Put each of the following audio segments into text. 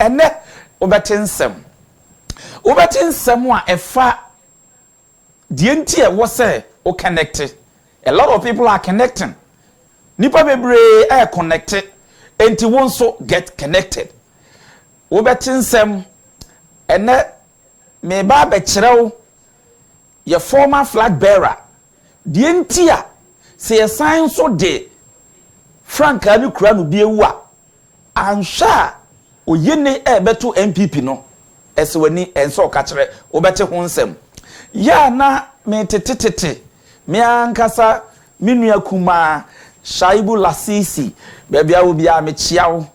ene obetinsem a efa die nti e wo say o connected. A lot of people are connecting. Nipa bebre are connected enti won so get connected. Obetinsem ene me ba be kirew your former flag bearer die nti a se ye sign so de Frank abi kura no bi ewu a ansha oyene beto NPP no esewani enso ka kire obete ho nsem ya na me tetetete me ankasa minua kuma Shaibu Lasisi baby a obi a me chiawo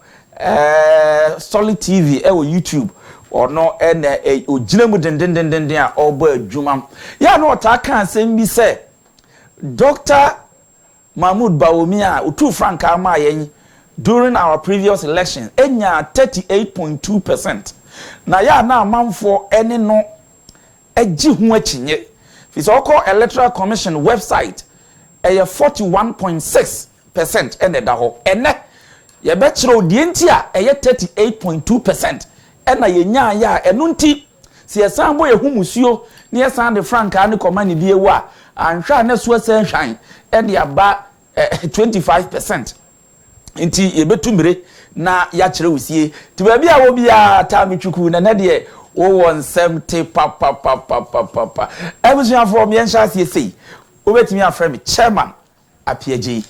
Solid TV o YouTube ono ene oginamu dendendenden a obo adwuma ya na otaka ansem bi se Dr. Mahamudu Bawumia utu Frank amayen during our previous election enya 38.2%. Na ya na amanfo ene no agi hu achinye fi so call electoral commission website 41.6% ene da ho ene ye be kire odie nti a 38.2% ena yenya ya enu nti si esan bo ye humusuo ne esan de Frank ani komani bi ewu a anhwa na so esan hwan ene aba 25%. Inti yebetumire na ya kire usie ti ba bia wo bia ta metwuku na de wo won 70 pa ebusia for me ensha sie obetimi afre me chairman apiaji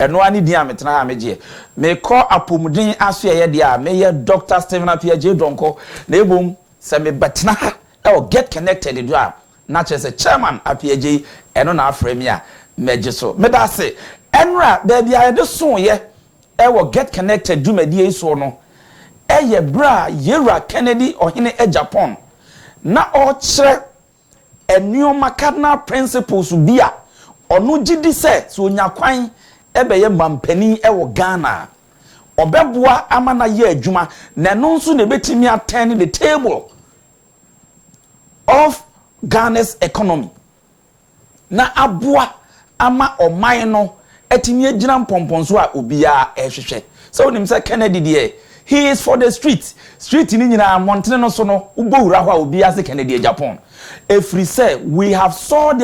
eno ani dia metena ameje me call apomudin aso ye de a me ye Dr. Stephen apiaji donko na ebom se me betena e get connected do a na chese chairman apiaji eno na afre me a meje so me da se enra ba bia de so ye ewo get connected dwumadie so no eye bra yera Kennedy ohene Agyapong na o kire enioma cardinal principles bia onu gidi se so onyakwan ebeye mampani ewo Ghana obeboa amana ye adwuma na no nso na betimi attend the table of Ghana's economy na aboa ama oman no etimi agina mpomponso a obia ehwehwe so onim say Kennedy de he is for the street ni nyina montene no so no ubowura ho a obia say Kennedy Agyapong every say we have seen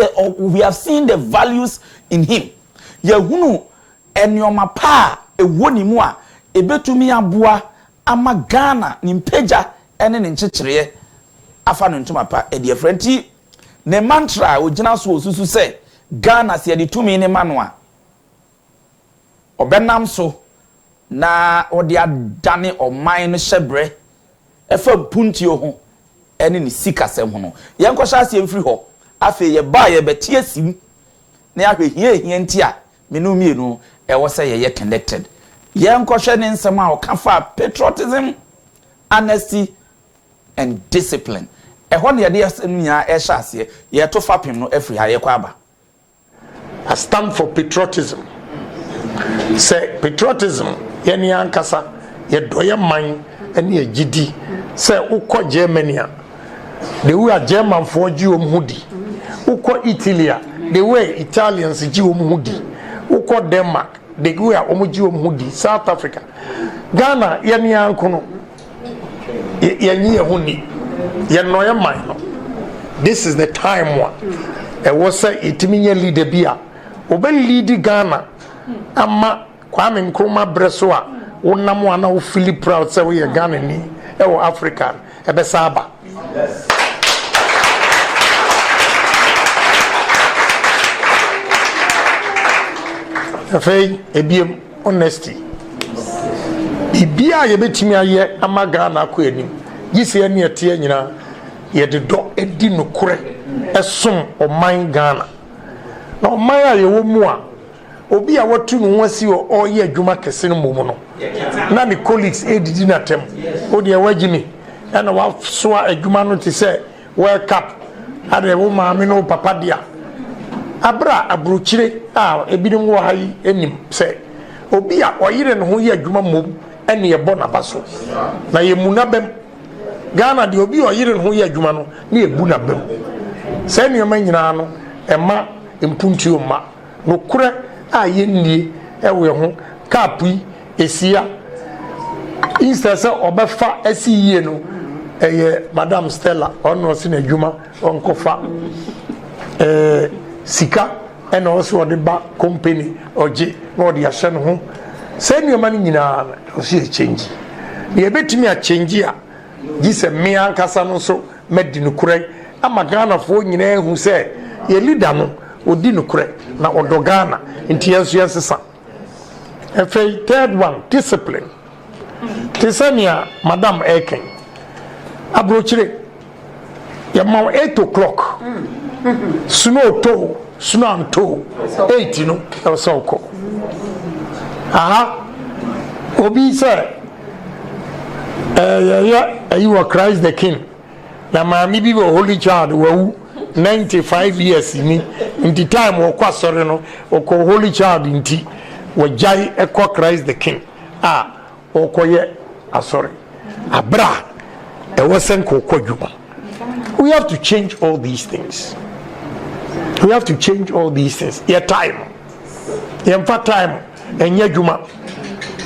the values in him yehunu enioma pa ewoni mu a ebetumi aboa ama Ghana ni mpeja ene ne nchekere afa no ntuma pa e de frenti ne mantra ogina so osusu say Ghana se de tumi ne manoa obenam so na odi adane oman no hyebre efa puntio ho ene ni sikasem ho no yenko hya se mfiri ho afa ye ba ye betie sim na ahwehie ntia menu mienu ewo se ye connected yenko hye ne nsem a okafa patriotism, honesty and discipline eho ne ye de nya e hya ase ye to fapem no afiri ha ye kwa aba. I stand for patriotism. Say patriotism yeni ankasa ye doye man ene ye gidi say ukọ Germany the way German for ji omhudi ukọ Italy the way Italians ji omhudi ukọ Denmark the way omji omhudi South Africa Ghana yeni ankono yeni ehuni ye noye man no. This is the time one e was say itiminya leader bia obe lead Ghana ama Kwame Nkrumah breso a wonam ana wo feel proud say we Ghana ni e wo Africa e be saba. Afei ebiem honesty ibia ye betimi aye ama Ghana ko anim yise ne ete nyina ye de do edi nokore esom oman Ghana na oman a ye wo mu a obi a watu no wasi o ye adwuma kese no momo no na ni colleagues edidi na tem o de wagimi na wa so adwuma no te se world cup ade wo maame no papa dia abra abruchire a ebinim wo hayi enim se obi a oyire no ho ye adwuma mom ene ye bo na baso na ye munabem Ghana de obi oyire no ho ye adwuma no na ye bu na bem se ne ma nyina no ema empuntuo ma no kure a ye nie ewe ho kapi esia instead say obefa SEE no Madam Stella ono si na adwuma onkofa sika and also the back company oje no the ahye no ho say ni mani nyina o si change ye betimi a change a gise me ankasa no so medi no kure ama Ghana fo nyina ehu say ye leader no odi no kure na odo Ghana nti yanso yensesa efei third one discipline tisania Madam Eken abrochire ya ma 8 o'clock snow to snow to 8 no e so ko aha obi say you were Christ the King na maami bi wo holy child wo 95 years ni in time wo kwa sore no ko holy child nti wo jai e kwa Christ the King o ko ye asore abra e wosen ko kwadwuma. We have to change all these things. We have to change all these things. Your time. Your time. And your juma.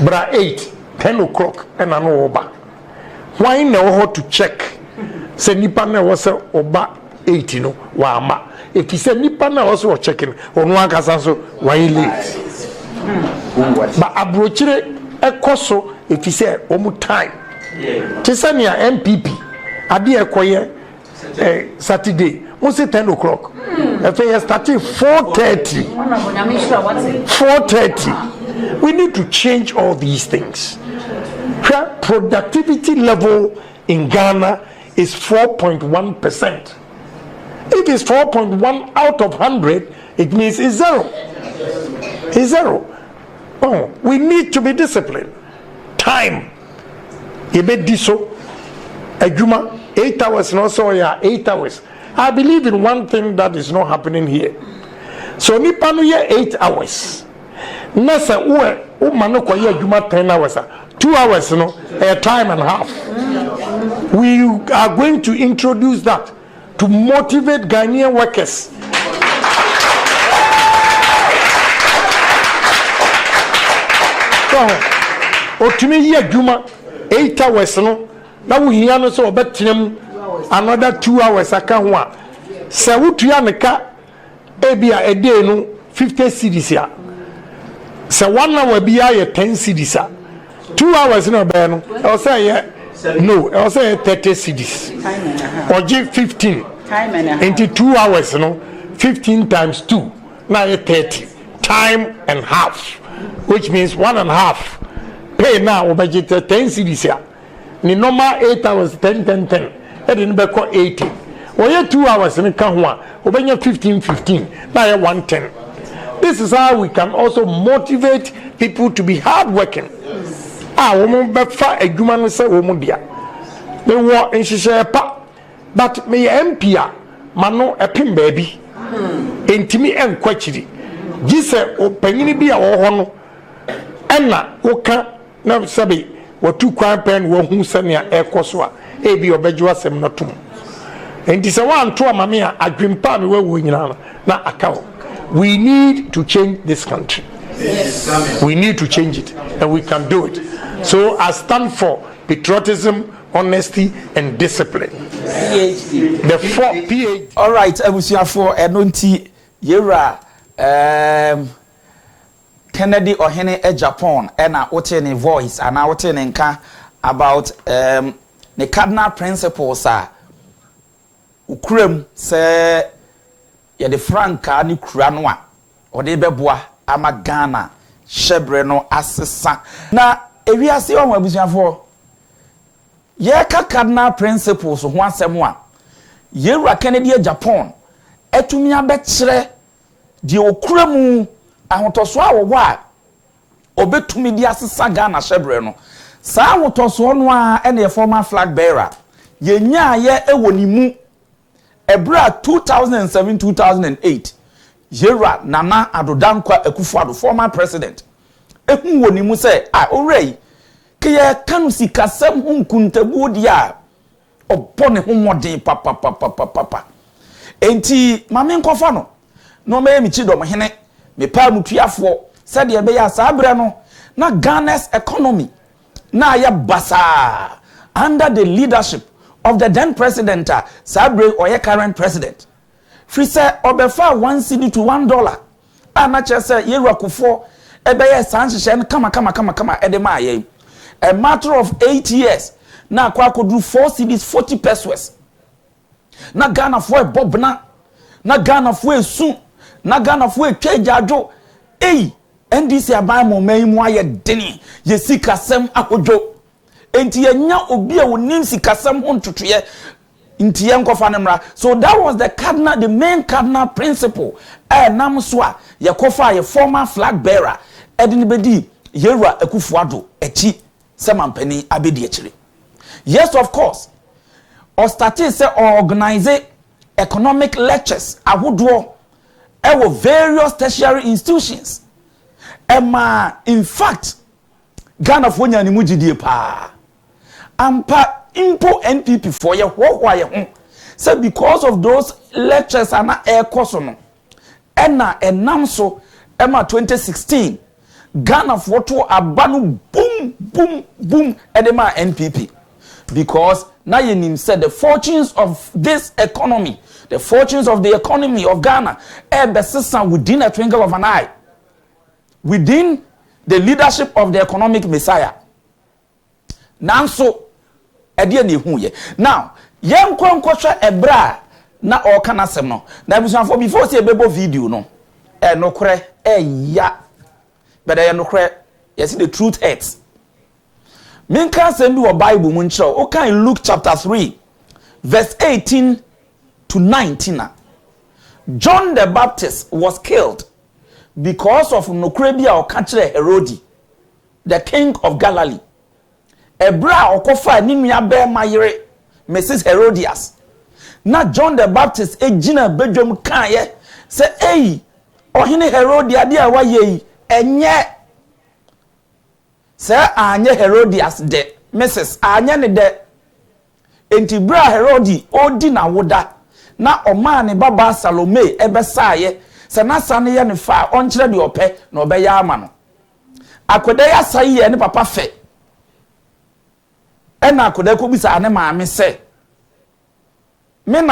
Bra 8, 10 o'clock. And I know oba. Why now how to check? Say nipa na was oba 8 no wama. If you say nipa na was checking on one kasanso why late. But abrochire ekoso if you say omu time. Tisania NPP adi ekoye Saturday, we say 10 o'clock. If we start 4:30, 4:30, we need to change all these things. Productivity level in Ghana is 4.1%. If it's 4.1 out of 100, it means it's zero. It's zero. Oh, we need to be disciplined. Time. Ibediso, Ejuma. 8 hours and also 8 hours. I believe in one thing that is not happening here. So nipa no ye 8 hours. Nasa u mano kwa ye juma 10 hours. 2 hours no a time and a half. We are going to introduce that to motivate Ghanaian workers. So otumi ye juma 8 hours no na wo hia no so obetenam another 2 hours aka ho a se wotua ne ka ebia ede no 50 cedis a se 1 hour bia ye 10 cedis a 2 hours no be no e say ye no e say 30 cedis oje 15 time and into 2 hours no 15 times 2 na ye 30 time and half, which means 1.5 pay now obejite 10 cedis a ni normal 8 hours 10 10 10 e dey be ko 80 oye 2 hours ni ka ho a obenya 15 15 na ye 110. This is how we can also motivate people to be hard working. Womo be fa adwuma no se womo dia me wo nhihye pa but me MP a mano epim baabi entimi enkwachiri gise opanyini bi a wo ho no ena woka na sabe watu kwan pen wo hu sania ekoso a ebi obejo asem no tom enti se wan to amame a adwempa me wo nyina na akawo. We need to change this country. Yes. We need to change it, and we can do it. So I stand for patriotism, honesty, and discipline. PhD. The 4 PhD. All right, I was here for Enonti Yera Kennedy Agyapong and I obtain a voice and I obtain a about the cardinal principles are Ukrem say ya de franka ni kura no a ode beboa ama Ghana shebre no asesa na ewiase o abusuafo ye ka cardinal principles ho asem a yewura Kennedy Agyapong etumi abekire de okura mu ahotoso awowo a obetumi di asesa Ghana shebre no saa ahotoso no a ene former flag bearer ye nya ye ewonimu Ebra 2007-2008, Yera Nana Adodankwa Akufo-Addo, former president. Ehu woni mu say, orei, ke ye kanu sikasem hunkuntebu dia opone humode papa. Enti mame nkofa no me mi chido mo hene, me pa mutuafo, said ye be ya sa abre no, na Ghana's economy na ya basa under the leadership of the then president Sabre or your current president. Free say obefa 1 cedi to $1. Na chese yeru akufo ebeye sanshishe kama edema ye. A matter of 8 years na kwa kodru 4 cedis 40 pesos. Na Ghana for bobna na Ghana for su na Ghana for twejajo NDC abamo meimu aye deni ye sikasem akojo enti yenya obi a wonim sikasem ho ntotoye enti yenkofa nemra. So that was the main cardinal principle nam so a yekofa ye former flag bearer edini bedi Yerua Ekufuado echi semampani abedi echire. Yes, of course, or started say organize economic lectures ahodo ewo various tertiary institutions. In fact, Ghana for nya ni mujidie pa. Ampa impo NPP for ye ho say because of those lectures ana ekoso no. Enam so ema 2016 Ghana for to abanu boom edema NPP. Because now you said the fortunes of this economy, the fortunes of the economy of Ghana, within a twinkle of an eye, within the leadership of the economic messiah. Now so, now, young kwasha ebra na okana semno. Now before say bebo video no, no kre ya, but no kre. You see the truth hurts. Minka send you a Bible muncho. Okay, in Luke chapter 3, verse 18 to 19. John the Baptist was killed because of Nokrebia or Kachere Herodi, the king of Galilee. Ebra okofa nimia be mayere Mrs. Herodias. Na John the Baptist ejina bedwam kan ye say ohene Herodia dia wa ye enye say anye Herodias de Mrs. anye ne de enti bra Herodi odi na woda na omane baba Salome ebesaye se na sane ye ne fa onkyere de ope na obeya ama no akoda ya sai ye ne papa fe ena akoda ko bisa ne maame se me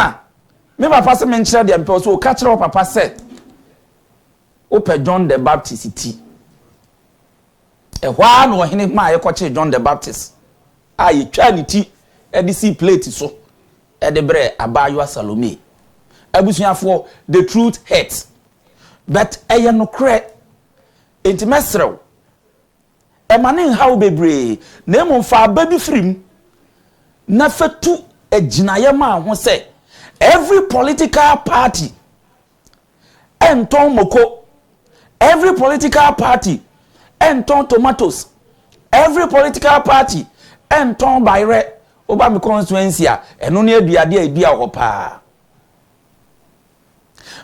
papa se me nkyere de mpe so ka kyere papa se ope John the Baptist ti ehwa no hene ma ye koche John the Baptist ye twa ni ti edisi plate so edebre abayo Salome abusuafo the truth hurts but eye no kre intimesrew emane how bebre na emfa baby frim na fatu aginaye ma ho se every political party enton moko, every political party enton tomatoes, every political party enton bayre oba me constituency a eno ne aduade a dia ho pa.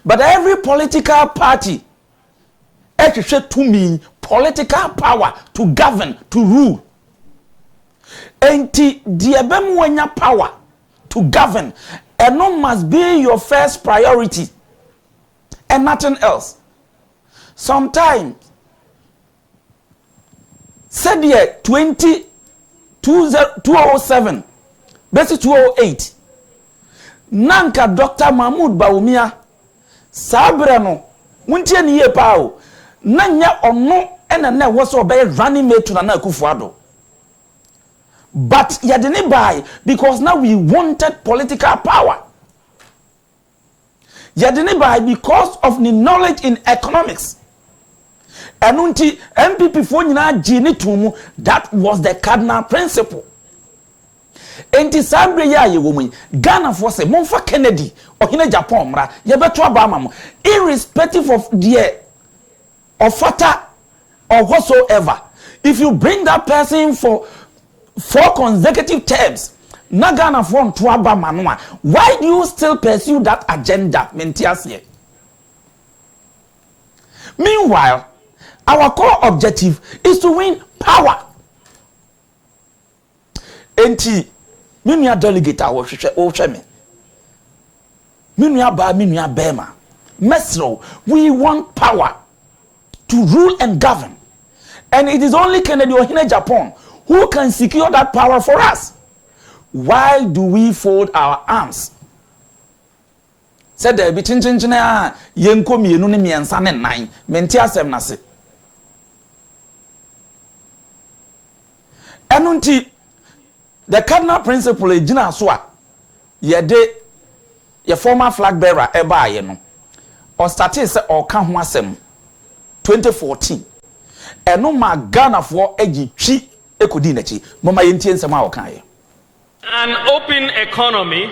But every political party ehwehwe to mean political power to govern, to rule. Enti diebem wanya power to govern, and no must be your first priority and nothing else. Sometimes said year 2007 basi 208 nanka Dr. Mahamudu Bawumia sabre no muntie ni ye pa o nanya ono ena na wo so be running mate na Akufuado. But you didn't buy because now we wanted political power. You didn't buy because of the knowledge in economics. And until NPP for jini tumu, that was the cardinal principle. Enti sabre ya ye woman Ghana for say monfa Kennedy or Agyapong mra ye beto abama irrespective of the offer or whatsoever. If you bring that person for 4 consecutive terms, Nagana from Tuaba Manua, why do you still pursue that agenda? Meanwhile, our core objective is to win power. Enti, minya delegate our Osheme. Minya ba minya bema. Mesro, we want power to rule and govern. And it is only Kennedy Agyapong who Who can secure that power for us? Why do we fold our arms? Said there be chinchinchina yenko mienu ne miensa ne nine. Menti asem na se. Enunti the cardinal principle ejina so a yede your former flag bearer eba ye no. On started say o ka ho asem 2014. Eno ma Ghana for egi twi ekodi na chi. Mama yentie nsem a o kan ye. An open economy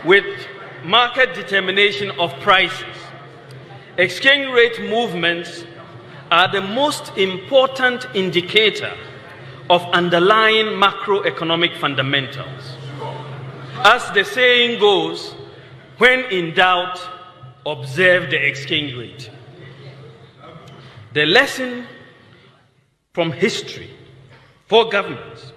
with market determination of prices, exchange rate movements are the most important indicator of underlying macroeconomic fundamentals. As the saying goes, when in doubt, observe the exchange rate. The lesson from history for governments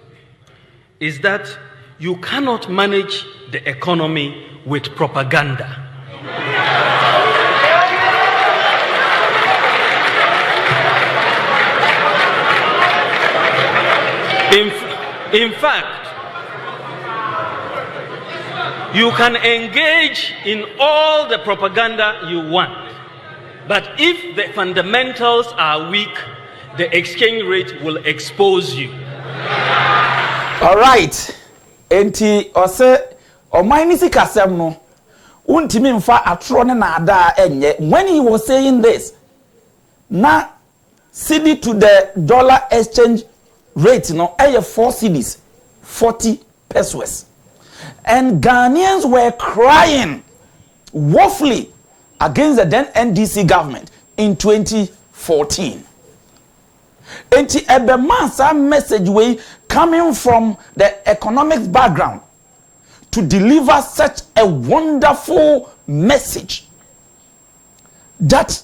is that you cannot manage the economy with propaganda. In fact, you can engage in all the propaganda you want, but if the fundamentals are weak, the exchange rate will expose you. All right. Enti ose o mainisi kasem no untimi mfa atro ne na ada enye. When he was saying this, na cedi to the dollar exchange rate no 4 cedis 40 pesos, and Ghanaians were crying woefully against the then NDC government in 2014. Enti ebema message way coming from the economics background to deliver such a wonderful message that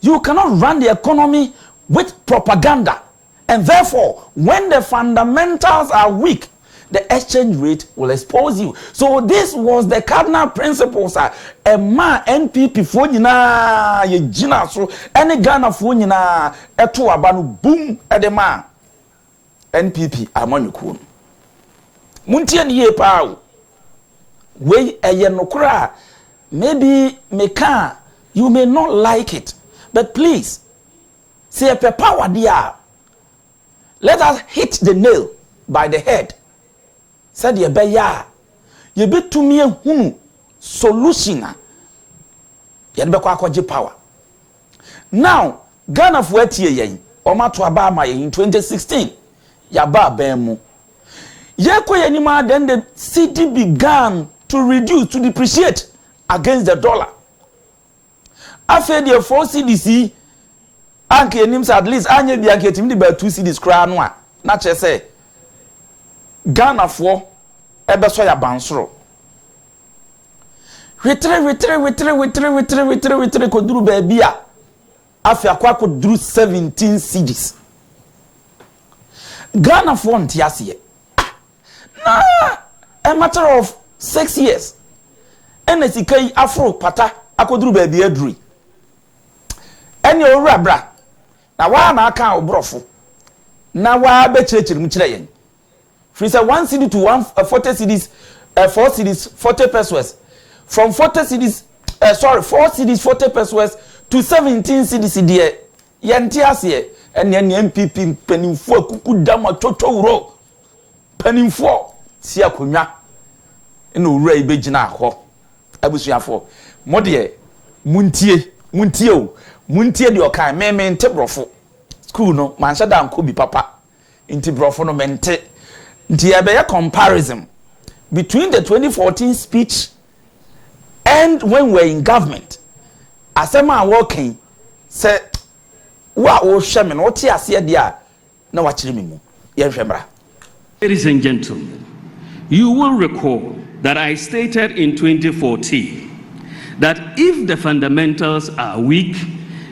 you cannot run the economy with propaganda, and therefore when the fundamentals are weak, the exchange rate will expose you. So this was the cardinal principles. A man NPP for nyina ye gina so any Ghana for nyina eto abanu boom edema NPP amanyuku. Muntie ne ye pa we eye nokra, maybe meka you may not like it, but please say a power dia, let us hit the nail by the head. Said ye be ya ye be to me hunu solution ye be kwa akwaje power. Now Ghana for etie yen o ma to aba ma in 2016 ya ba ban mu ye koye nima, then the city began to reduce, to depreciate against the dollar. After the 4 CDC anke nims at least anye bi anke timi ba 2 CDs kra no a na che say Ghana for ebeso ya bansoro. Retre koduru baby a afia kwa koduru 17 CDs. Ghana for ntiase na a matter of 6 years. NSK afro pata akoduru baby aduri. Eni owura bra na wa na aka obrofo na wa be chirechiri mu kire yen. From 1 CD to 40 CDs, 4 CDs, 40 pesos. From 40 CDs, 4 CDs, 40 pesos to 17 CDs. Yantiasie and yan MPP penifo kuku dama toto uro penifo siya kunya ino ura ibejina ho abusuafo modie muntie di okan me nte brofo school no manhya da nko bi papa nti brofo no mente. There be a comparison between the 2014 speech and when we're in government. As a man walking, say, "What was shaman? What you see there? No, what you mean? Yes, remember." Ladies and gentlemen, you will recall that I stated in 2014 that if the fundamentals are weak,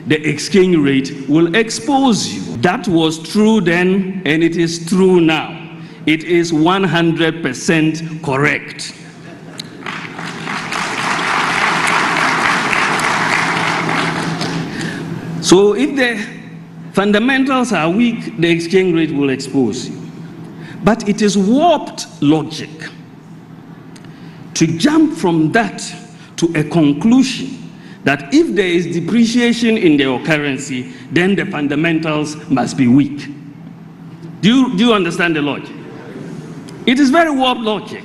the exchange rate will expose you. That was true then, and it is true now. It is 100% correct. So if the fundamentals are weak, the exchange rate will expose you. But it is warped logic to jump from that to a conclusion that if there is depreciation in their currency, then the fundamentals must be weak. Do you understand the logic? It is very warped logic.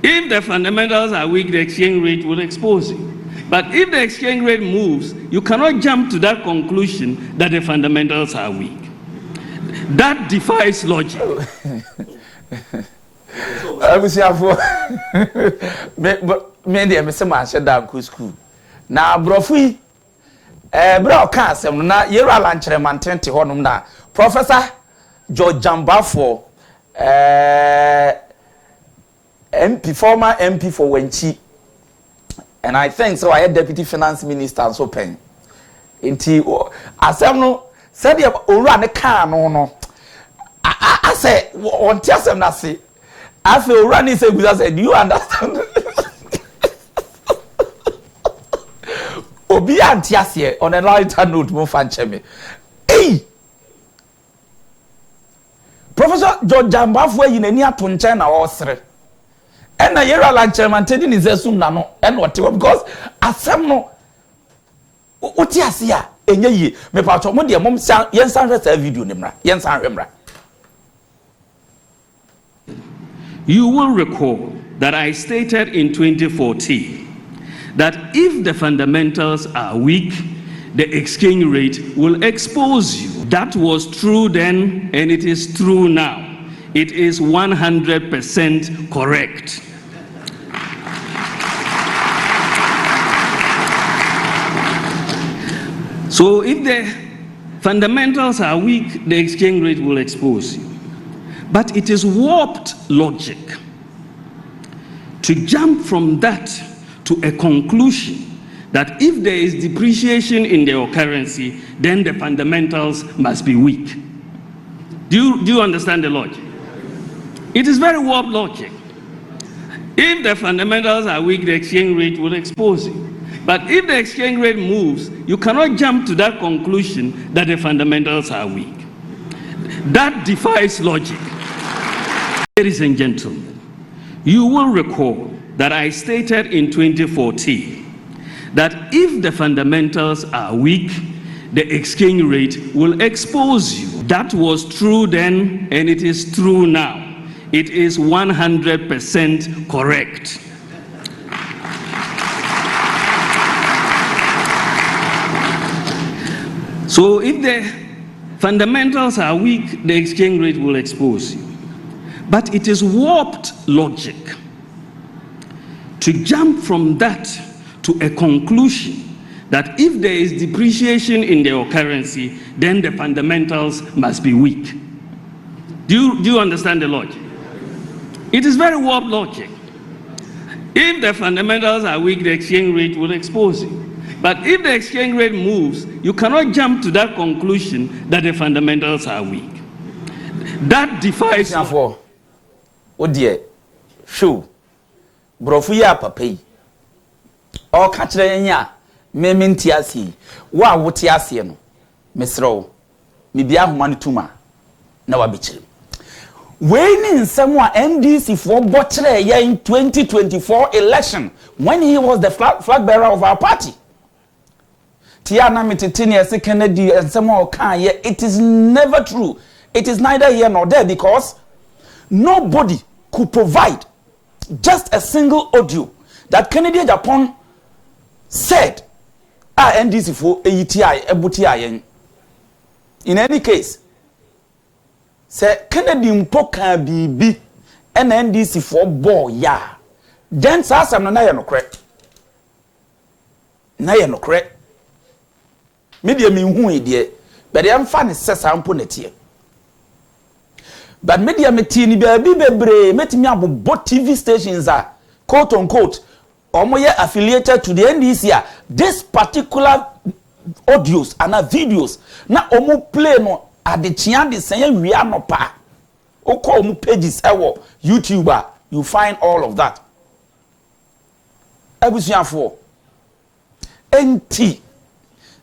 If the fundamentals are weak, the exchange rate will expose you. But if the exchange rate moves, you cannot jump to that conclusion that the fundamentals are weak. That defies logic. Me say man shut down school. Na brofi bro ka asem na yera lanchere mantente honum na Professor George Jambafo MP, former MP for Wenchi, and I think so. I had Deputy Finance Minister and so pen. Inti asem no said you owura ne car no. I say on tiasem na say. I feel running say because I said, do you understand? Obi antiasie on a lighter note mo fanche me. Hey! Professor George Jambafo yi nani atonche na osre. And na yera lanche man tedi ni zesum na no and what because asem no otiase a enye yi me pa to mo de mom yen san hwesa video ni mra yen san hwemra. You will recall that I stated in 2014 that if the fundamentals are weak, the exchange rate will expose you. That was true then, and it is true now. It is 100% correct. So if the fundamentals are weak, the exchange rate will expose you. But it is warped logic to jump from that to a conclusion that if there is depreciation in their currency, then the fundamentals must be weak. Do you understand the logic? It is very warped logic. If the fundamentals are weak, the exchange rate will expose you. But if the exchange rate moves, you cannot jump to that conclusion that the fundamentals are weak. That defies logic. Ladies and gentlemen, you will recall that I stated in 2014 that if the fundamentals are weak, the exchange rate will expose you. That was true then, and it is true now. It is 100% correct. So if the fundamentals are weak, the exchange rate will expose you. But it is warped logic to jump from that to a conclusion that if there is depreciation in their currency, then the fundamentals must be weak. Do you understand the logic? It is very warped logic. If the fundamentals are weak, the exchange rate will expose you. But if the exchange rate moves, you cannot jump to that conclusion that the fundamentals are weak. That defies logic. O dear, show brofu ya papai o ka kire nya me mentiasi wa wote ase no mesro me bia homa no tuma na wa bekire we ni nsem a NDC for bo kire ya in 2024 election when he was the flag bearer of our party. Tia na mititini ese Kennedy nsem o kan ye, it is never true. It is neither here nor there because nobody could provide just a single audio that Kennedy Agyapong said NDC for AETI ebuti. In any case, say Kennedy mpoka bibi and NDC for boy ya. Then sasam na ye no correct. Na ye no correct. Media mi hu ide, but am fa ne sesa mpo netie. But media metini baby bebre metimi abobbo TV stations are quote unquote omoye affiliated to the NDC. This particular audios and videos na omo play no adechia de sen wi anopa. Oko omo pages ewo YouTuber, you find all of that. Ebusuafo enti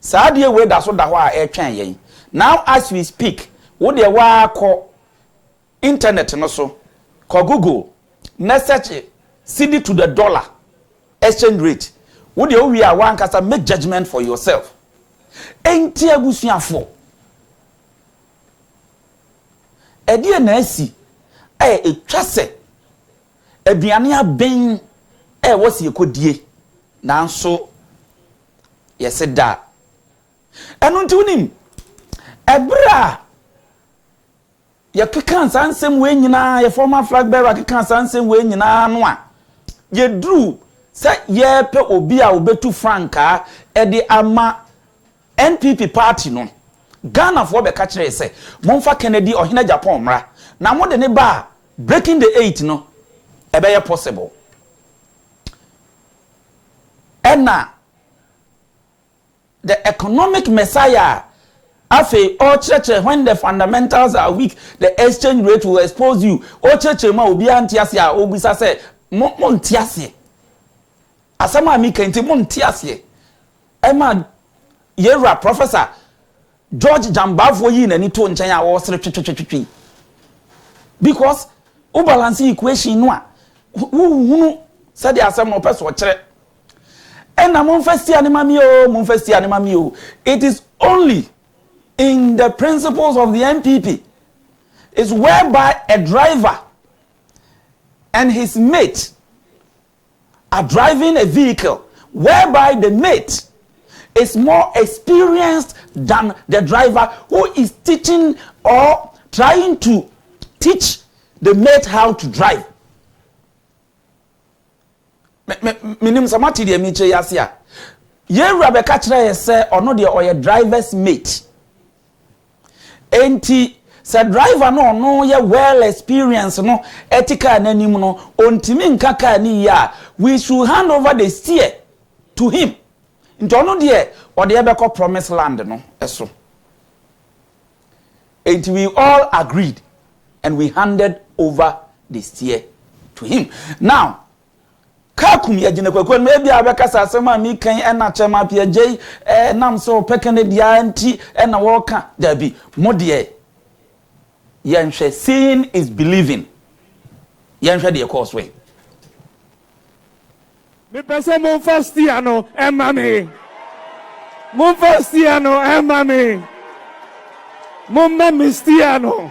saadie we da so da ho a etwen yen. Now as we speak, wo de wa akọ internet no so ko Google na search cedi to the dollar exchange rate wo de owi a wan kasa make judgment for yourself enti abusuafo edi na asi etwase aduane aben wosi ekodie nanso yesi da enu nti unim ebra ye keka sansem we nyina ye former flag bearer keka sansem we nyina no a ye dru se ye pe obi a obetu franka ede ama NPP party no Ghana for be catch say monfa Kennedy Agyapong mra na mo de ne ba breaking the 8 no ebe possible ena the economic messiah afi all church when the fundamentals are weak the exchange rate will expose you all church ma obi antiase a obisa say mo ntiase asama mi kenti mo ntiase ema yera professor George Jambafo yi na ni to nchen a wo sere twetwetwetwe because o balance equation no a hunu said the asem no person kire ena mon festi animami o it is only in the principles of the NPP is whereby a driver and his mate are driving a vehicle whereby the mate is more experienced than the driver who is teaching or trying to teach the mate how to drive. Minim samati de mi che yasia. Ye rabe ka kire ye se ono de oye driver's mate. Enti se driver no ye well experienced no ethical nanim no ontimi nkaka ni ya we should hand over the steer to him. Nti ono de o de be ko promised land no eso. Enti we all agreed and we handed over the steer to him. Now kakum ya jine kwekwen maybe abekasa asema mi kan ena chema piaje nam so Kennedy anti ena woka dabi modie yenhwe seeing is believing yenhwe de course way me pese mon fastiano emami mon fastiano emami mon memistiano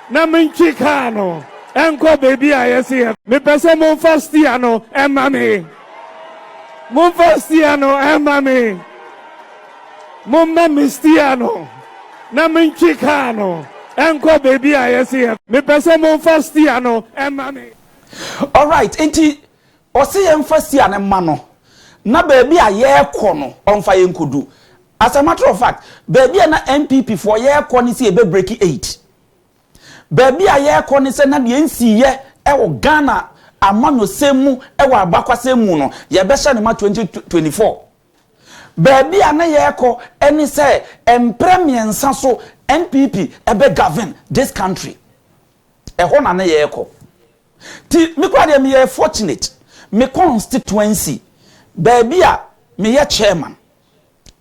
na minchikano enko baby ayesi me pese mon fastiano emami mon fastiano emami mon memistiano na minchikano enko baby ayesi me pese mon fastiano emami. All right enti osi emfastiano mano na baby aye kono onfa yenkodu as a matter of fact baby na NPP for ye kono si ebe break 8 baby aye kono se na de nsiye ewo Ghana amano semu ewo abakwasemu no ye be hye ne ma 2024 baby ana ye ko eni se empremiensa so NPP ebe govern this country eho na ye ko ti mi kwa de mi ye fortunate me constituency baby a me ye chairman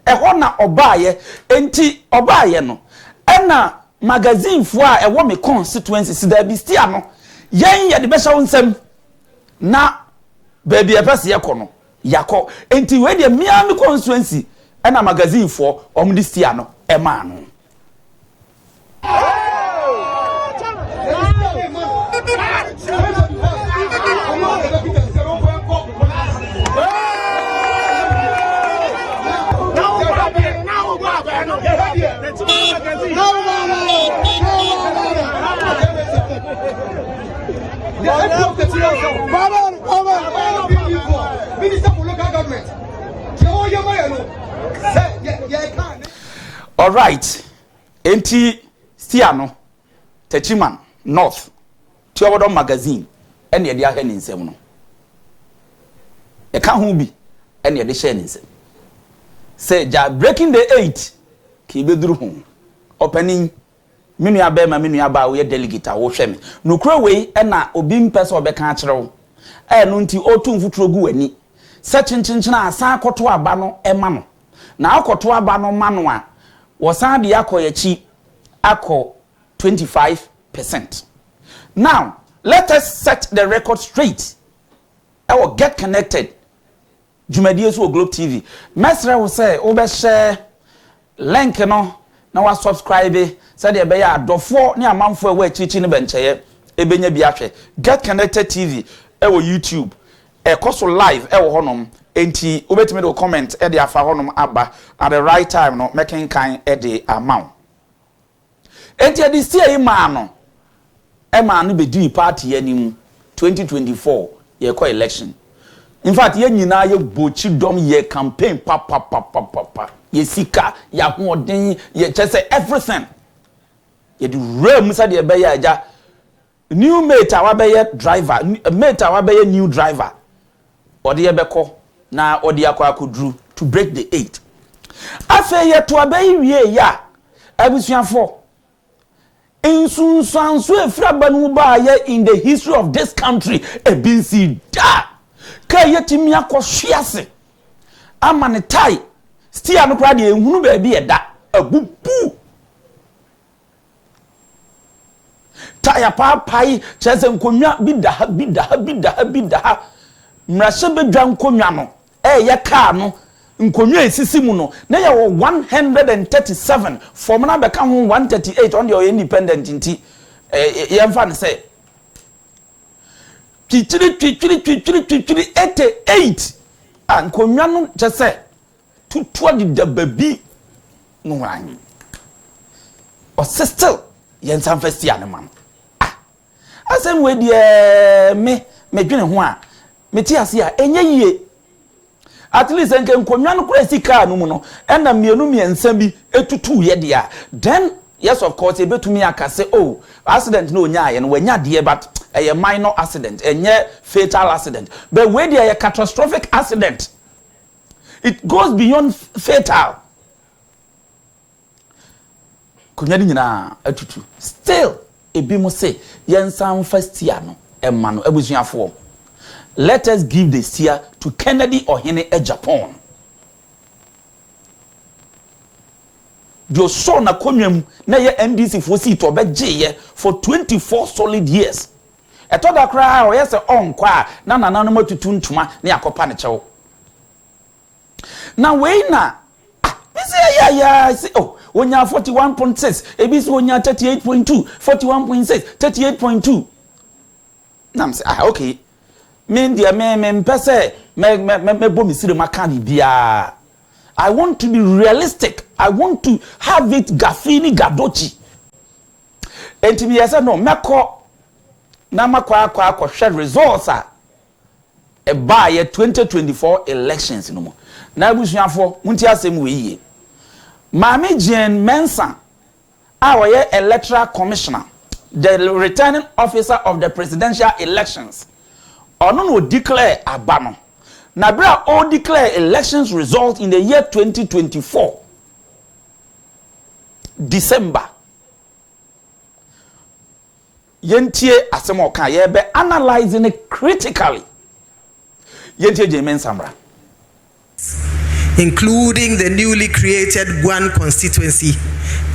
eho na obaye enti obaye no ena magazine fo a ewo me constituency si da bi stia no yen ye de be hye nsem na baby epese ye ko no yakọ enti we de Miami constituency ena magazine fo omdi stia no ema no all right enti stiano techiman north tiowodon magazine ene ye de ahwe ni nsem no e ka ho bi ene ye de share ni nsem say ja breaking the 8 ki beduru ho opening minu abema minu aba wo ye delegate wo hwe me nukura we na obi mpese obeka a kirewo no nti otu mfuturo gu ani se chinchinchina asa akoto aba no ema no na akoto aba no ma no a wo san de akoyechi akọ 25%. Now, let us set the record straight. I will get connected. Jumadi so Globe TV. Mesra will say, over share link no. Now I subscribe. Say the beya adofo ni amanfo we chichi ne bencheye. Ebenya bi ahwe. Get Connected TV. Ewo YouTube. Koso live ewo honom. Enti obetime do comment e de afa honom aba at the right time no making kind e de amount. Enti e de see ma no. E ma no be di party anim 2024 ye ko election. In fact ye nyina ye bochi dom ye campaign pa ye sika ya hoden ye chese everything. Ye di realm sa de be ya ja new mate awa be ye driver mate awa be ye new driver. Ode ye beko na ode akwa akudru to break the 8. Afa ye to abai wie ya abusuafo insunsanso efrabanu ba ye in the history of this country ebinsi da ka yetimi akohwiase amane stia no kra de ehunu ba bi eda abubu taya papai chese nkonwa bidaha mrashe bedwa nkonwa no ye ka no nkonwa esisi mu no na ye 137 formula be ka ho 138 on the independent nti ye mfa ne say twitiri 88 nkonwa no chese tutua di dababi no wan o still ye nsan festi ane man asem we de me dwene ho a meti ase a enye yie at least enke nkonwa no kura sika no mu no ena mienu miensa bi etutu ye de a then yes of course e betumi akase oh accident no nya ye no wanya de but a minor accident enye fatal accident but we de a catastrophic accident, it goes beyond fatal. Kunyadi nyina atutu still ebi mo say yensan first year no emma no abusuafo. Let us give the steer to Kennedy Agyapong. Your son na konwam na ye NDC for seat obeje for 24 solid years. Etoda kra o yese onkwa na nana no matutu ntuma na yakopa ne chewo. Na we na say ya say oh onya 41.6 ebisi onya 38.2 41.6 38.2 nam say okay men dia me pese me bo mi sire maka bia. I want to be realistic. I want to have it gafini gadochi. Enti bi yesa no meko na makwa share results e ba ye 2024 elections no mo na abusuafo munti asem we yie Mami Jane Mensa our electoral commissioner, the returning officer of the presidential elections ono no declare abano na bra all declare elections result in the year 2024 December yentie asemo kan ye be analyzing it critically yentie Jane Mensa mra including the newly created Guan constituency,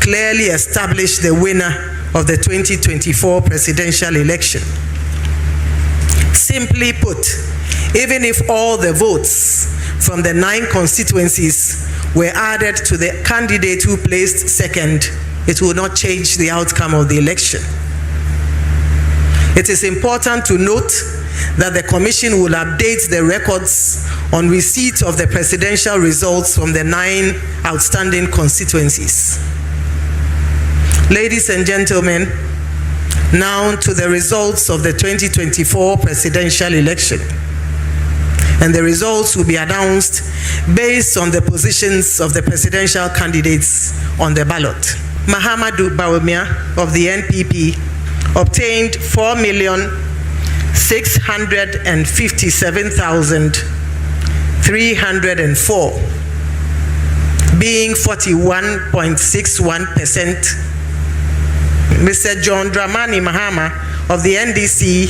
clearly established the winner of the 2024 presidential election. Simply put, even if all the votes from the 9 constituencies were added to the candidate who placed second, it will not change the outcome of the election. It is important to note that the Commission will update the records on receipt of the presidential results from the 9 outstanding constituencies. Ladies and gentlemen, now to the results of the 2024 presidential election. And the results will be announced based on the positions of the presidential candidates on the ballot. Mahamudu Bawumia of the NPP obtained 4,657,304, being 41.61%. Mr. John Dramani Mahama of the NDC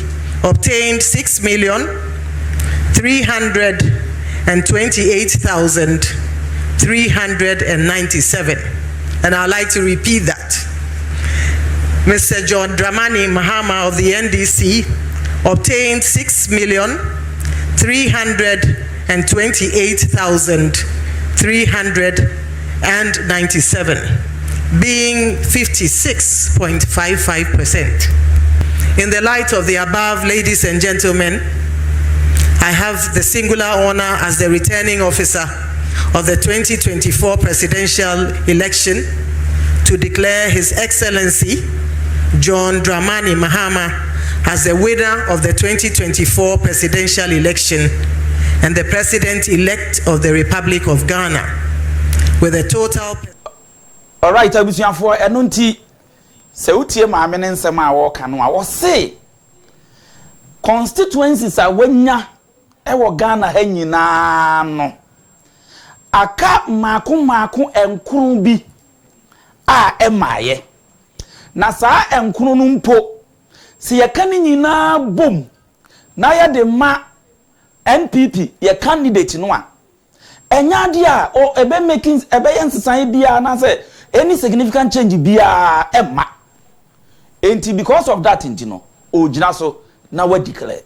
obtained 6,328,397. And I'd like to repeat that. Mr. John Dramani Mahama of the NDC obtained 6,328,397, being 56.55%. In the light of the above, ladies and gentlemen, I have the singular honor as the returning officer of the 2024 presidential election to declare His Excellency John Dramani Mahama as the winner of the 2024 presidential election and the president-elect of the Republic of Ghana with a total... All right, abusuafo enunti se utie maame ne nsem a wo ka no a wo se constituencies a wanya e wo Ghana ha nyina no aka mako enkuru bi a emaye na saa enkuru no mpo se ye ka ni nyina bom na ye de ma NPP ye candidate no a enya de a o ebe making ebe yensesan bia na say any significant change bia emma enti because of that no ogina so na we declare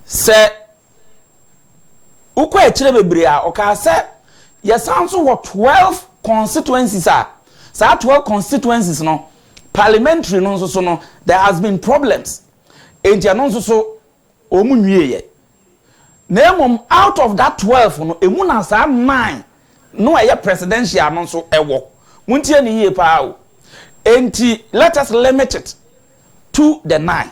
say ukwa echire bebre a oka say yesanso what 12 constituencies are say 12 constituencies no parliamentary no so no there has been problems enti anonso so omunwie ye na out of that 12 no emu na sa 9 no eye presidential no so ewo muntie ni ye pa o enti let us limit it to the 9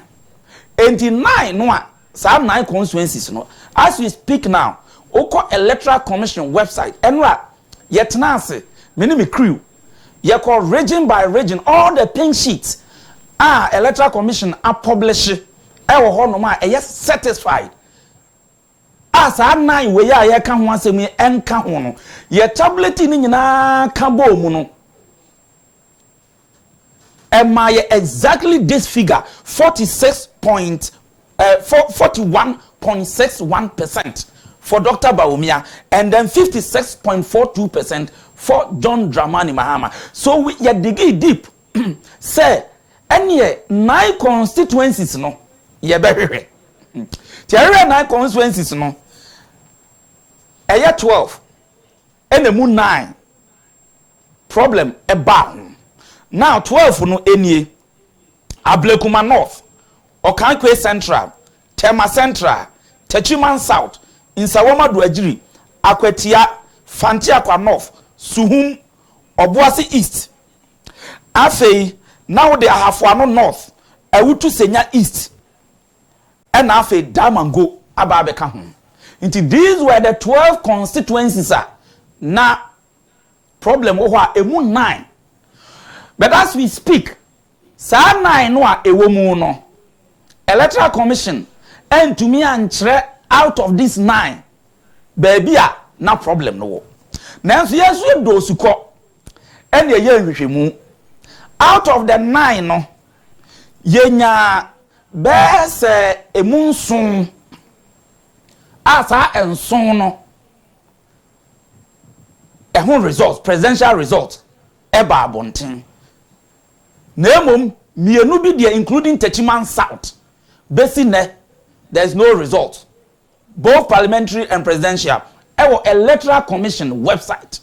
enti 9 no a sa 9 constituencies no as we speak now oko electoral commission website enra yetnase me crew ye call region by region all the pink sheets electoral commission are publish ewo ho no ma eye satisfied as a 9 we ya ye ka ho asemi enka ho no ye tablet ni nyina ka bo mu no exactly this figure 41.61% for Dr. Bawumia and then 56.42% for John Dramani Mahama. So we dig deep say any 9 constituencies no ye be Tiare 9 constituencies no 12 and the moon 9 problem about now 12 no enie Ablekuma North Okankwe Central Tema Central Techiman South Insawama Duajiri Akwetia Fantiakwa North Suhum Obuasi East Afei now they are Hafuano North Ewutu Senya East and Afei Damango Ababeka home. Into these were the 12 constituencies na problem owa emu 9 but as we speak sa 9 no a ewo mu no electoral commission and to me anchre out of this 9 baby na problem no nanso yesu do suko and ye nhwehwemu out of the 9 no yenya bese emu nson asa enson no ehun results presidential results eba abonten na emom mienu bi dia including Techiman South basine there is no result both parliamentary and presidential ewo electoral commission website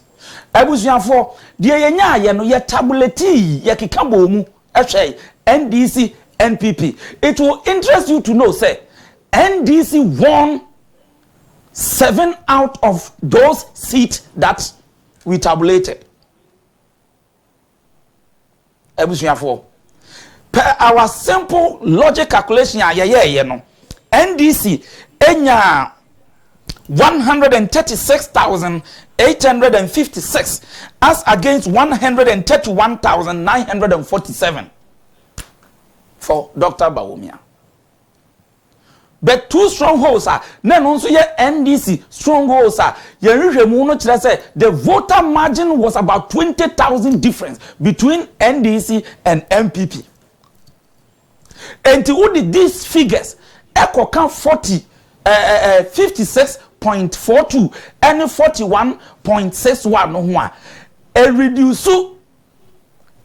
ebusuafo dia yenya ye no ye tabuleti ye kikabo mu ehwe NDC NPP. It will interest you to know say NDC won 7 out of those seats that we tabulated. Ebusuafo per our simple logic calculation no NDC enya 136,856 as against 131,947 for Dr. Bawumia. But 2 strongholds are then also ye NDC strongholds are the voter margin was about 20,000 difference between NDC and MPP. And to what did these figures echo count 56.42 and 41.61 no a reduce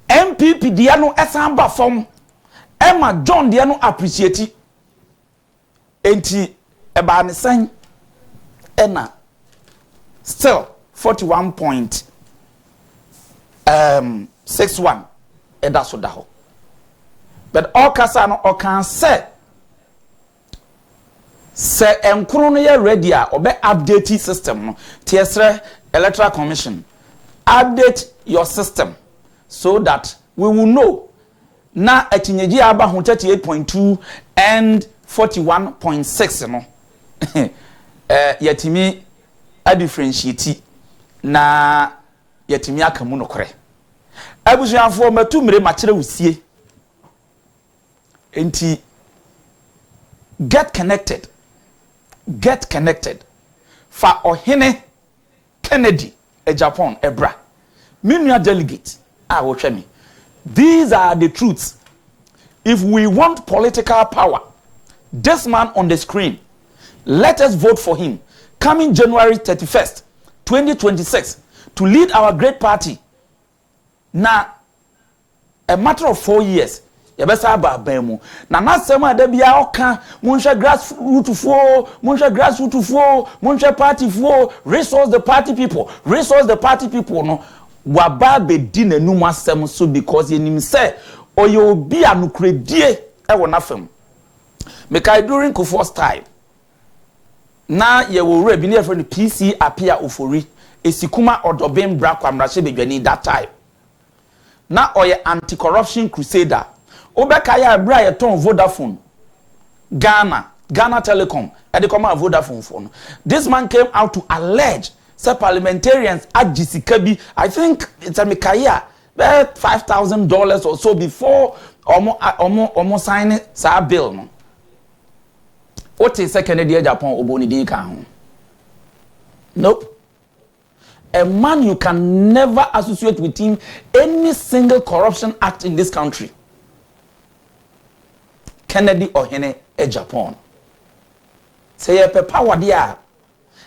NPP dia no esamba form Emma John dia no appreciate enti eba ne san ena still 41.61 eda so da ho but all kasa no o kan say enkuru no ye ready a obe update system no tiesre electoral commission update your system so that we will know na atinyeji aba ho 38.2 and 41.6 no yatimi a differentiate na yatimi akamu no kore abusuafo matumire makire wusie enti get connected fa ohene Kennedy Agyapong ebra minua delegate wo hwe me. These are the truths. If we want political power, this man on the screen, let us vote for him coming January 31st 2026 to lead our great party. Now a matter of 4 years yebesa aba bemu na nasema de bia oka munhwe grassroots fo munhwe party fo resource the party people no waba be di nanum asem so because yenim say oyo obi anukredie e wona fam mekai during Kufuor's time na ye wo wura bi ne friend PC apia ofori esikuma odobem bra kwamrahye bedwani that time na oye anti-corruption crusader obeka ya bra ye ton Vodafone Ghana Telecom e de come Vodafone phone. This man came out to allege say parliamentarians ajisika bi I think it's a mikaya $5,000 or so before omo sign sa bill no. What is Kennedy Agyapong oboni din ka ho? Nope. A man you can never associate with him any single corruption act in this country. Kennedy Agyapong. Say ye power dia.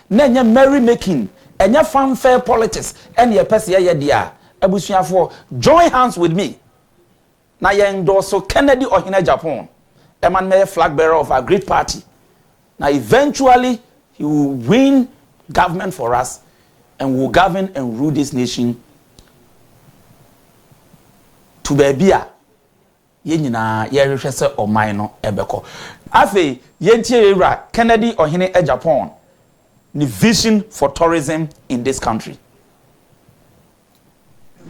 Na nya merry making, enya fanfare politics, and ye pese ye dia. Abusuafo, join hands with me. Na ye endorse Kennedy Agyapong. A man may flag bearer of our great party. Now eventually he will win government for us and will govern and rule this nation to Babia. Ye nyina ye hwehwe se oman no ebeko. Afi ye ntiera Kennedy Agyapong the vision for tourism in this country.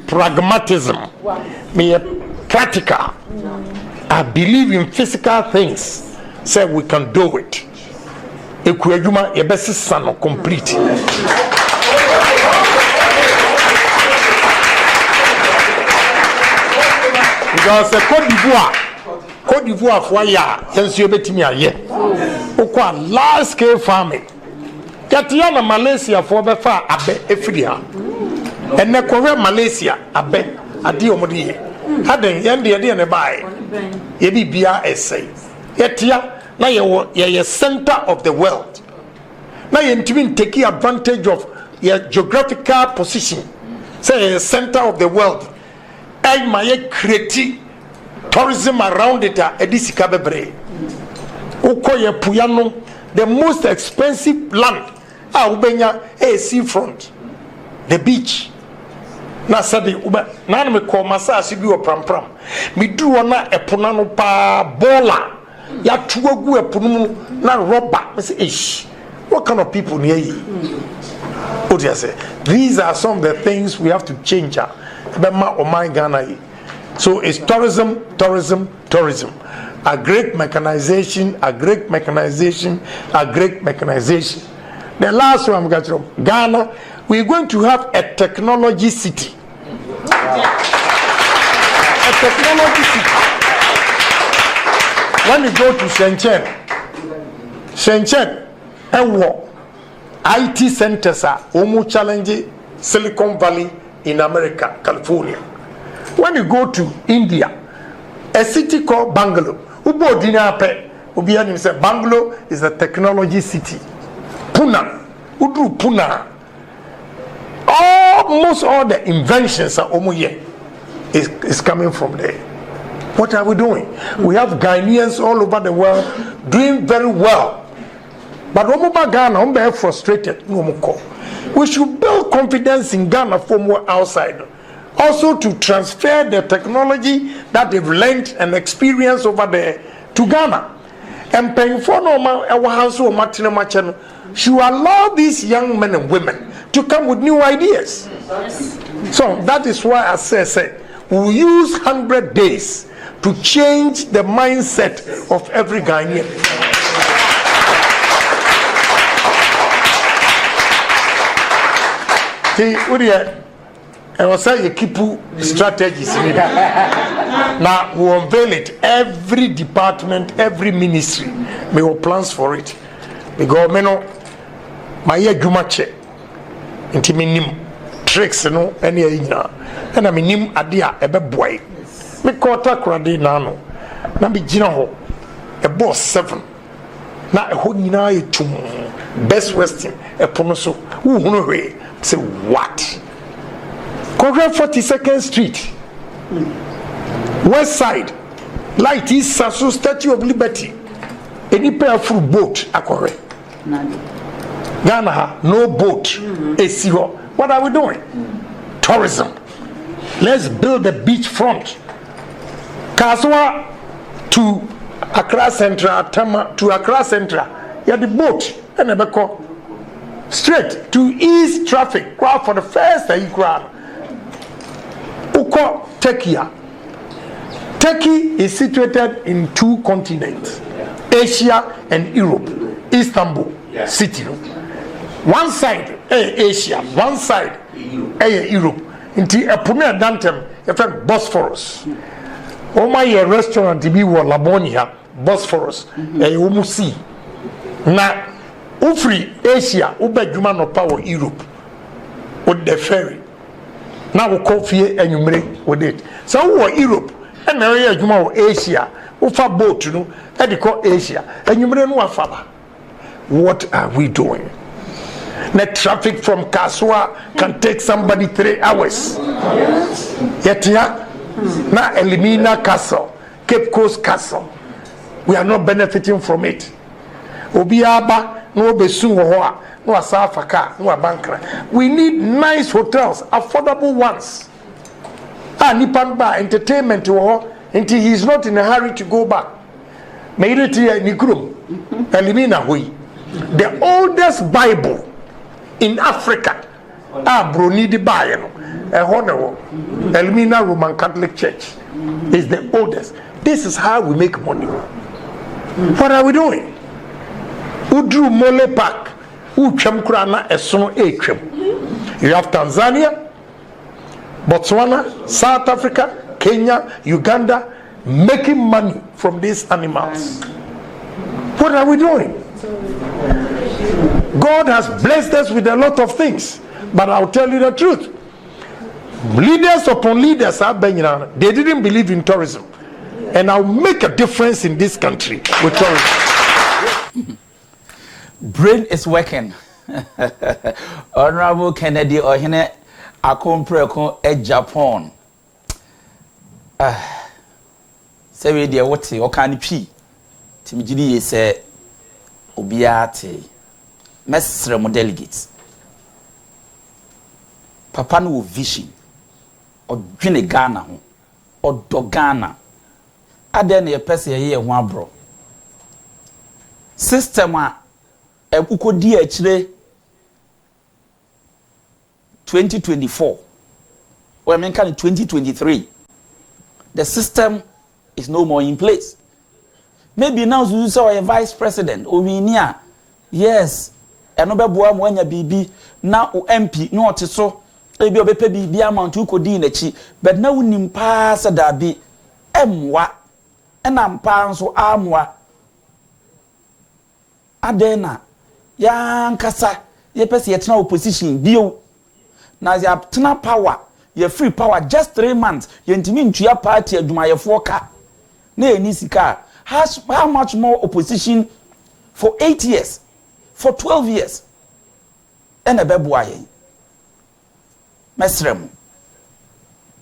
Pragmatism. Me practical. I believe in physical things. Say we can do it. Ekuaduma yebesi sano complete. Because Côte d'Ivoire for ya yensu yebetimi aye. Okwa large scale farming. Katia na Malaysia for befa abe efria. Ene Korea Malaysia abe adi omodi ye. Haden yende ne bai. Ye bibia essay. Yetia na ye center of the world. Now you take advantage of your geographical position. Say center of the world. I may create tourism around it. Edisika bebre. Ukoye Puyano, the most expensive land. Ubenya a seafront, the beach. Na sadi uba na me ko masa asibi o pram. Me do na eponano pa bola. Ya tuwagu eponu na rubber. Me say ish. What kind of people near you? What do you say? These are some of the things we have to change. So it's tourism. A great mechanization. The last one I'm going to Ghana, we're going to have a technology city. A technology city. When you go to Shenzhen, and IT centers are almost challenging Silicon Valley in America, California. When you go to India, a city called Bangalore, Bangalore is a technology city. Pune, almost all the inventions are almost here. is coming from there. What are we doing? We have Ghanaians all over the world doing very well. But Ghana, I'm frustrated. We should build confidence in Ghana from outside. Also to transfer the technology that they've learned and experienced over there to Ghana. And paying for should allow these young men and women to come with new ideas. Yes. So that is why I say we'll use 100 days to change the mindset of every Ghanaian. See, I was saying you keep strategies. Now we unveil it. Every department, every ministry, we have plans for it. Because my Jumache, intimate tricks, any and I mean, adia ebe boy. Me quarter cradi nano. Na be jina a boss 7. Na a ho nyina etum. Best Western a pronoso. Who no way say what? Congress 42nd Street, West Side, Light East Sasso Statue of Liberty. Any pair of boat, akore. Ghana, no boat. What are we doing? Tourism. Let's build a beach front. Kaswa to Accra Central, Tama to Accra Central. You have the boat and a beko. Straight to ease traffic. Crowd for the first crowd. Uko Turkey. Turkey is situated in 2 continents, Asia and Europe. Istanbul city. One side Asia, one side Europe. Into a premier dantem, a friend Bosphorus. Oh my restaurant to be what Labonia, Bosphorus, a Umusi. Now, Ufri Asia, Ube Jumano Power Europe with the ferry. Now we coffee and you make with it. So we are Europe and area Juma Asia. Ufa boat, you know, and they call Asia. And you may know father. What are we doing? The traffic from Kaswa can take somebody 3 hours. Yet here, now Elimina Castle, Cape Coast Castle. We are not benefiting from it. Obiaba, no Besun Hoa. No Asafaka, no Bankra. We need nice hotels, affordable ones. Nipan Bar entertainment until he is not in a hurry to go back. Meiriti Nikrum, Elimina Hui. The oldest Bible in Africa, Bruni di Bayano, a honor, Elimina Roman Catholic Church is the oldest. This is how we make money. What are we doing? Udru Mole Park. You have Tanzania, Botswana, South Africa, Kenya, Uganda making money from these animals. What are we doing? God has blessed us with a lot of things, but I'll tell you the truth. Leaders upon leaders they didn't believe in tourism, and I'll make a difference in this country with tourism. Brain is working. Honorable Kennedy Agyapong. Say we dear what o can p. Timijidi say obiate. Mesre mo delegates. Papa no vision. Odwene Ghana ho. Odo Ghana. Ade na ye pese ye ho abro. System a ukodi achire 2024 or I mean 2023 the system is no more in place. Maybe now you say a vice president or we near yes and no be mwanya bibi na o MP no ote so ebi obepe bibi amount ukodi na chi but na unim pa sa da bi emwa ena mpa nso amwa adena ya nkasa ye pese ye tena opposition bio na ya tena power ye free power just 3 months ye ntimi ntua party adwumayefo ka na eni sika how much more opposition for 8 years for 12 years ena beboa ye mesrem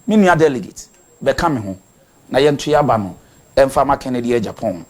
minua delegate bɛka me ho na yɛnto yaba no ɛmfa ma Kennedy Agyapong